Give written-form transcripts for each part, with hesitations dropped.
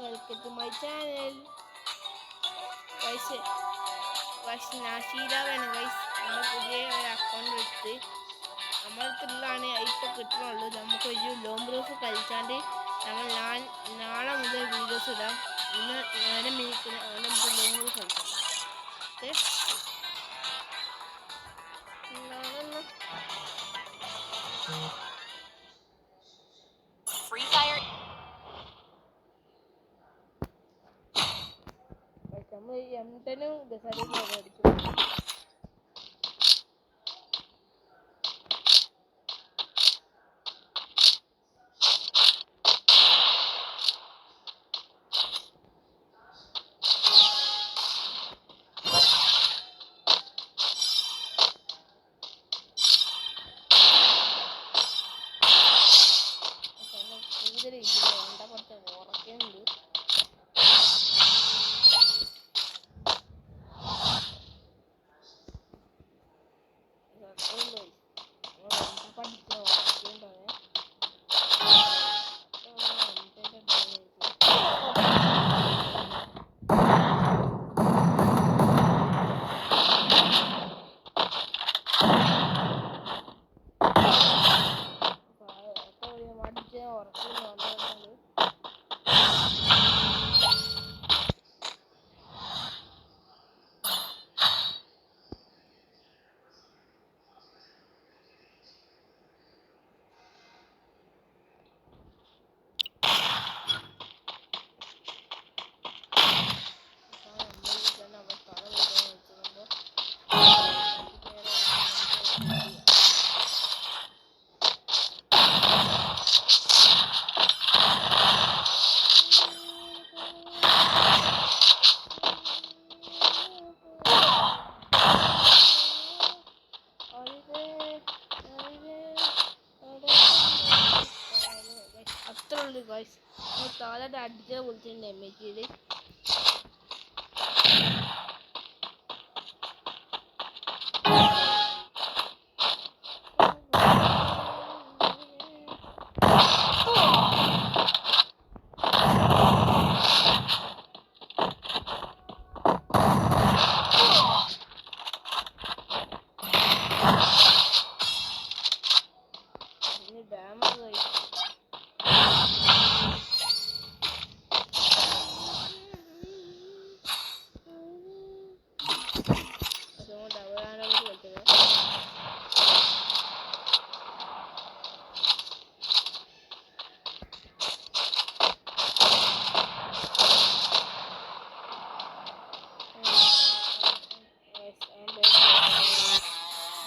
welcome to my channel. Guys, നാഷീരാവാണ് guys. നമ്മൾ പുതിയ ഒരു അക്കൗണ്ട് എടുത്ത് നമ്മളടുത്തുള്ളതാണ് ഇപ്പോൾ കിട്ടണുള്ളൂ. നമുക്കൊരു ലോങ് പ്രൂഫ് കളിച്ചാണ്ട് നമ്മൾ നാളെ മുതൽ വീഡിയോസ് ഇടാം. ഇന്ന് നേരം മിനിക്കുന്ന അങ്ങനെ നമുക്ക് ലോങ് പ്രൂഫ് കളിക്കാം. ഫ്രീ ഫയർ നമ്മൾ M10 ഗസാലും അടിച്ചു. ഉറക്കുന്നുണ്ട്. അത്രയുള്ളൂ ഗൈസ്. താഴെ അടിച്ച പോലത്തെ ഡാമേജ് ചെയ്ത് ഡാമേജ് കഴിച്ചു.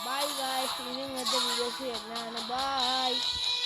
Bye guys, ini ngeliat videonya. Bye.